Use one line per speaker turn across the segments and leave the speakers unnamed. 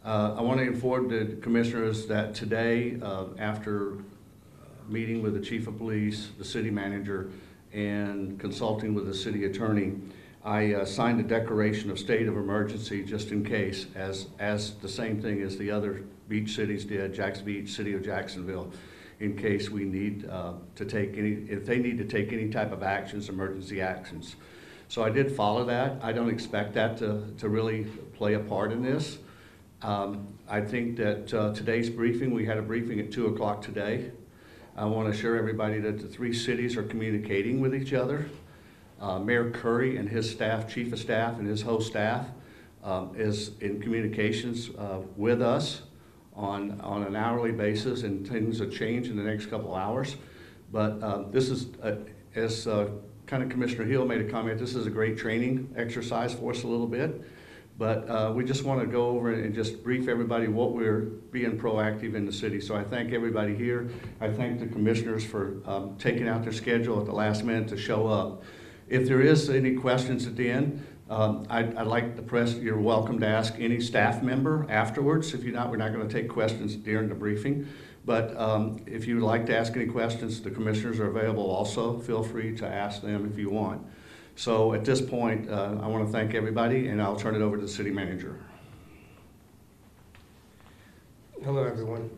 I want to inform the commissioners that today, after meeting with the chief of police, the city manager, and consulting with the city attorney, I signed a declaration of state of emergency just in case, as the same thing as the other beach cities did, Jackson Beach, City of Jacksonville, in case we need to take if they need to take any type of actions, emergency actions. So I did follow that. I don't expect that to really play a part in this. I think that today's briefing, we had a briefing at 2 o'clock today. I want to assure everybody that the three cities are communicating with each other. Mayor Curry and his staff, chief of staff and his whole staff is in communications with us on an hourly basis, and things will change in the next couple of hours. But this is, as kind of Commissioner Hill made a comment, this is a great training exercise for us a little bit. But we just want to go over and just brief everybody what we're being proactive in the city. So I thank everybody here. I thank the commissioners for taking out their schedule at the last minute to show up. If there is any questions at the end, I'd like the press, you're welcome to ask any staff member afterwards. If you're not, we're not going to take questions during the briefing. But if you would like to ask any questions, the commissioners are available also. Feel free to ask them if you want. So at this point, I want to thank everybody, and I'll turn it over to the city manager.
Hello, everyone.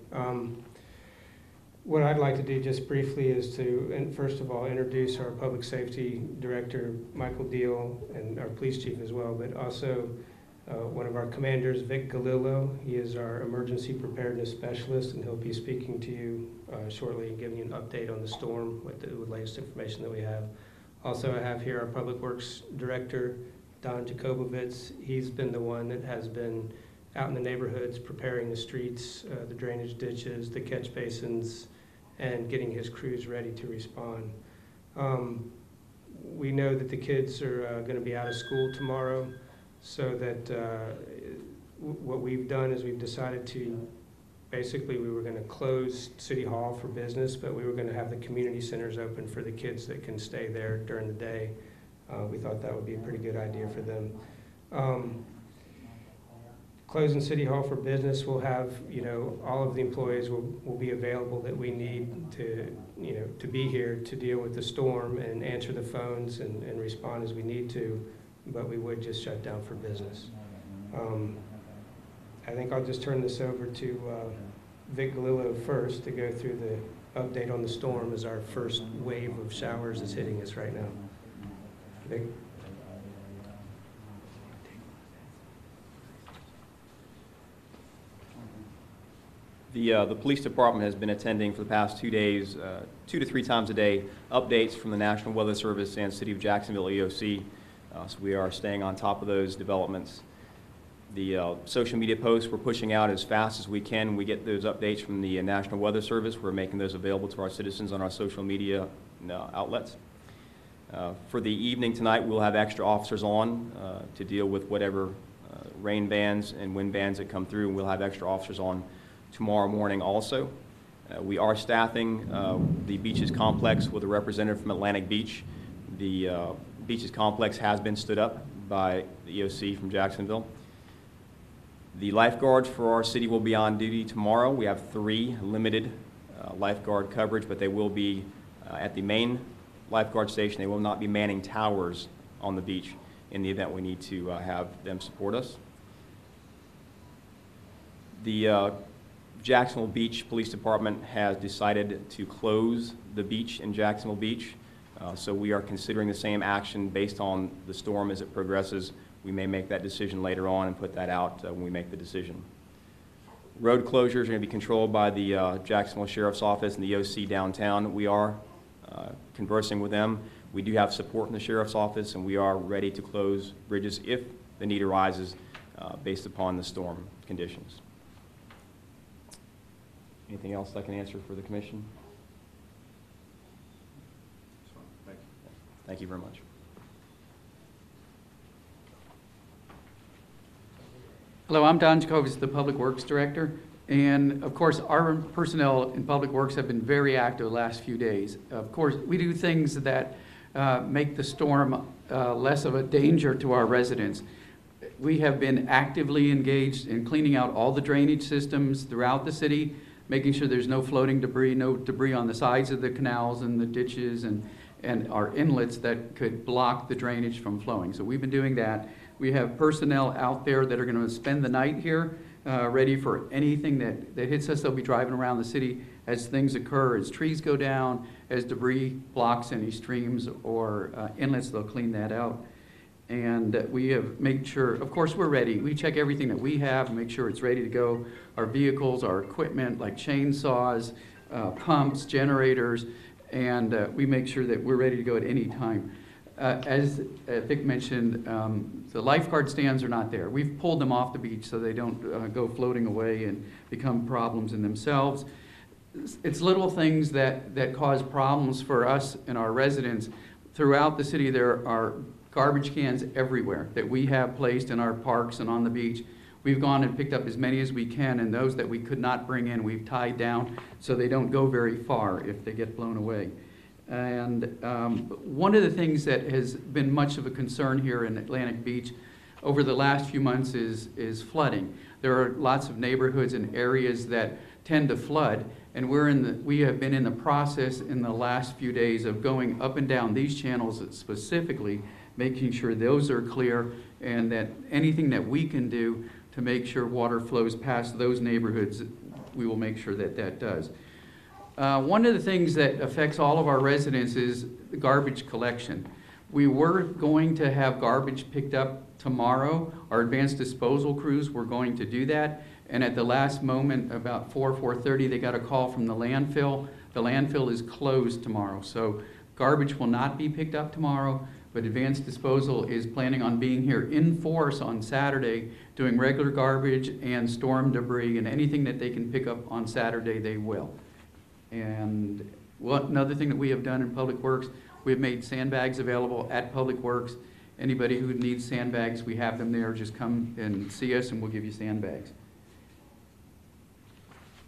What I'd like to do just briefly is to, first of all, introduce our Public Safety Director, Michael Deal, and our Police Chief as well, but also one of our commanders, Vic Galillo. He is our Emergency Preparedness Specialist, and he'll be speaking to you shortly and giving you an update on the storm with the latest information that we have. Also, I have here our Public Works Director, Don Jakobovitz. He's been the one that has been out in the neighborhoods preparing the streets, the drainage ditches, the catch basins, and getting his crews ready to respond. We know that the kids are going to be out of school tomorrow, so that what we've done is we've decided to, basically we were going to close City Hall for business, but we were going to have the community centers open for the kids that can stay there during the day. We thought that would be a pretty good idea for them. Closing City Hall for business, we'll have, all of the employees will be available that we need to, to be here to deal with the storm and answer the phones and respond as we need to, but we would just shut down for business. I think I'll just turn this over to Vic Galillo first to go through the update on the storm, as our first wave of showers is hitting us right now. Vic?
The police department has been attending for the past 2 days, 2 to 3 times a day, updates from the National Weather Service and City of Jacksonville EOC. So we are staying on top of those developments. The social media posts we're pushing out as fast as we can. We get those updates from the National Weather Service. We're making those available to our citizens on our social media outlets. For the evening tonight, we'll have extra officers on to deal with whatever rain bands and wind bands that come through. We'll have extra officers on tomorrow morning also. We are staffing the Beaches Complex with a representative from Atlantic Beach. The Beaches Complex has been stood up by the EOC from Jacksonville. The lifeguards for our city will be on duty tomorrow. We have 3 limited lifeguard coverage, but they will be at the main lifeguard station. They will not be manning towers on the beach in the event we need to have them support us. The Jacksonville Beach Police Department has decided to close the beach in Jacksonville Beach. So we are considering the same action based on the storm as it progresses. We may make that decision later on and put that out when we make the decision. Road closures are going to be controlled by the Jacksonville Sheriff's Office and the EOC downtown. We are conversing with them. We do have support from the Sheriff's Office, and we are ready to close bridges if the need arises based upon the storm conditions. Anything else I can answer for the Commission? Thank you very much.
Hello, I'm Don Jakobovitz, the Public Works Director. And of course, our personnel in Public Works have been very active the last few days. Of course, we do things that make the storm less of a danger to our residents. we have been actively engaged in cleaning out all the drainage systems throughout the city, making sure there's no floating debris, no debris on the sides of the canals and the ditches and our inlets that could block the drainage from flowing. So we've been doing that. We have personnel out there that are going to spend the night here, ready for anything that hits us. They'll be driving around the city as things occur, as trees go down, as debris blocks any streams or inlets, they'll clean that out. And we have made sure, of course, we're ready. We check everything that we have and make sure it's ready to go. Our vehicles, our equipment like chainsaws, pumps, generators, and we make sure that we're ready to go at any time. As Vic mentioned, the lifeguard stands are not there. We've pulled them off the beach so they don't go floating away and become problems in themselves. It's little things that cause problems for us and our residents. Throughout the city, there are garbage cans everywhere that we have placed in our parks and on the beach. We've gone and picked up as many as we can, and those that we could not bring in, we've tied down so they don't go very far if they get blown away. And one of the things that has been much of a concern here in Atlantic Beach over the last few months is flooding. There are lots of neighborhoods and areas that tend to flood, and we have been in the process in the last few days of going up and down these channels specifically, making sure those are clear, and that anything that we can do to make sure water flows past those neighborhoods, we will make sure that that does. One of the things that affects all of our residents is the garbage collection. We were going to have garbage picked up tomorrow. Our advanced disposal crews were going to do that, and at the last moment, about 4:30, they got a call from the landfill. The landfill is closed tomorrow, so garbage will not be picked up tomorrow, but advanced disposal is planning on being here in force on Saturday, doing regular garbage and storm debris, and anything that they can pick up on Saturday, they will. And another thing that we have done in Public Works, we have made sandbags available at Public Works. Anybody who needs sandbags, we have them there. Just come and see us and we'll give you sandbags.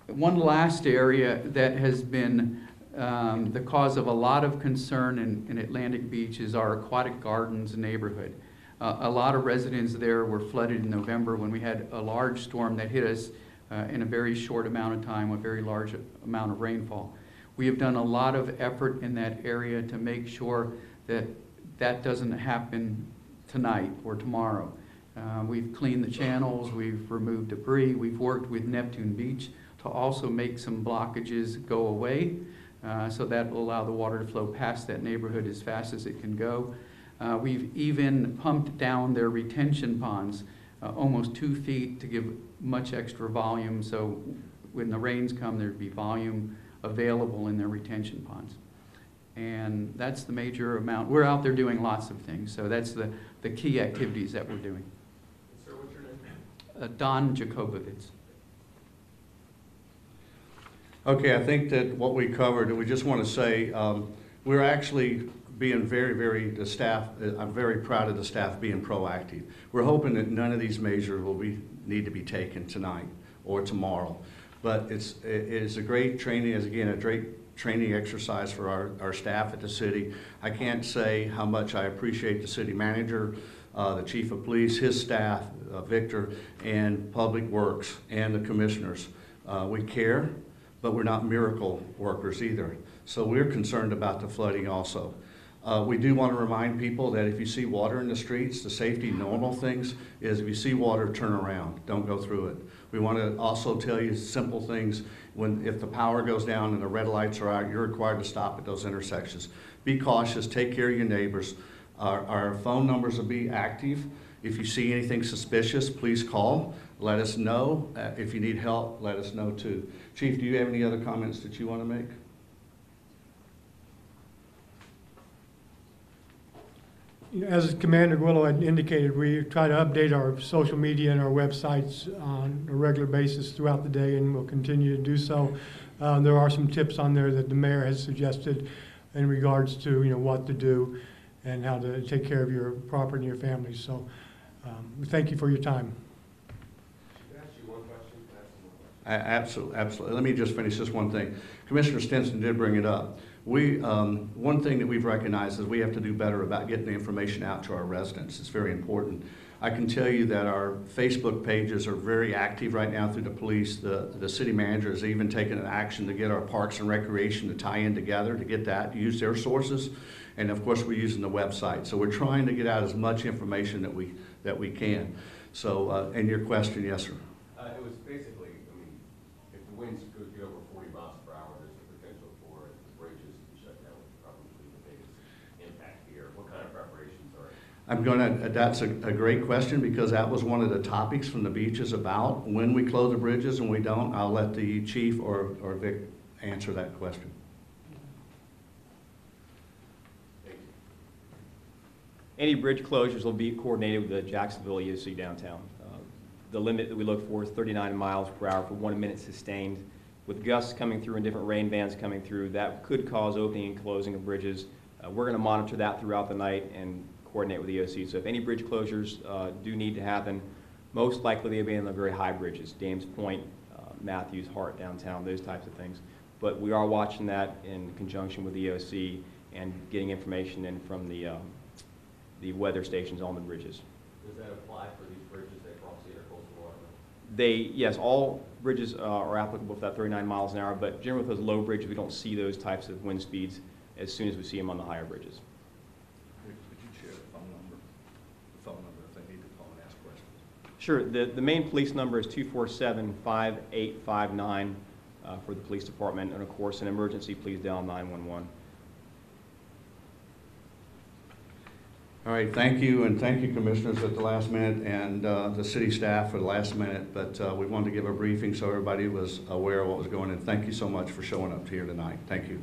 One last area that has been the cause of a lot of concern in Atlantic Beach is our aquatic gardens neighborhood. A lot of residents there were flooded in November when we had a large storm that hit us in a very short amount of time, a very large amount of rainfall. We have done a lot of effort in that area to make sure that that doesn't happen tonight or tomorrow. We've cleaned the channels, we've removed debris, we've worked with Neptune Beach to also make some blockages go away, so that will allow the water to flow past that neighborhood as fast as it can go. We've even pumped down their retention ponds almost 2 feet to give much extra volume, so when the rains come, there'd be volume available in their retention ponds. And that's the major amount. We're out there doing lots of things, so that's the key activities that we're doing.
Sir, what's your name?
Don Jacobovitz.
Okay, I think that what we covered, and we just want to say, we're actually being the staff, I'm very proud of the staff being proactive. We're hoping that none of these measures will need to be taken tonight or tomorrow. But it is a great training, a great training exercise for our staff at the city. I can't say how much I appreciate the city manager, the chief of police, his staff, Victor, and Public Works, and the commissioners. We care, but we're not miracle workers either. So we're concerned about the flooding also. We do want to remind people that if you see water in the streets, the safety normal things is if you see water, turn around, don't go through it. We want to also tell you simple things. If the power goes down and the red lights are out, you're required to stop at those intersections. Be cautious, take care of your neighbors. Our phone numbers will be active. If you see anything suspicious, please call. Let us know. If you need help, let us know too. Chief, do you have any other comments that you want to make?
As Commander Gwillow had indicated, we try to update our social media and our websites on a regular basis throughout the day, and we'll continue to do so. There are some tips on there that the mayor has suggested in regards to what to do and how to take care of your property and your family. So we thank you for your time.
Can I ask you one question? Can I ask you one question?
Absolutely. Let me just finish this one thing. Commissioner Stinson did bring it up. One thing that we've recognized is we have to do better about getting the information out to our residents. It's very important. I can tell you that our Facebook pages are very active right now through the police. The city manager has even taken an action to get our parks and recreation to tie in together, to get that, use their sources. And of course, we're using the website. So we're trying to get out as much information that we can. So, and your question, yes, sir?
It was basically, I mean, if the winds could get over 40 miles per hour, there's the potential for the bridges to be shut down, which would probably be the biggest impact here. What kind of preparations are?
That's a great question, because that was one of the topics from the beaches about when we close the bridges and we don't. I'll let the chief or Vic answer that question.
Any bridge closures will be coordinated with the Jacksonville EOC downtown. The limit that we look for is 39 miles per hour for 1 minute sustained. With gusts coming through and different rain bands coming through, that could cause opening and closing of bridges. We're going to monitor that throughout the night and coordinate with the EOC. So if any bridge closures do need to happen, most likely they'll be in the very high bridges, Dames Point, Matthews, Hart, downtown, those types of things. But we are watching that in conjunction with the EOC and getting information in from the weather stations on the bridges.
Does that apply for these bridges that cross the intercoastal waterway?
Yes, all bridges are applicable for that 39 miles an hour, but generally with those low bridges, we don't see those types of wind speeds as soon as we see them on the higher bridges.
Could you share the phone number if they need to call and ask questions?
Sure. The main police number is 247-5859 for the police department, and of course, an emergency, please dial 911.
All right, thank you, and thank you, commissioners, at the last minute, and the city staff for the last minute, but we wanted to give a briefing so everybody was aware of what was going on. Thank you so much for showing up here tonight. Thank you.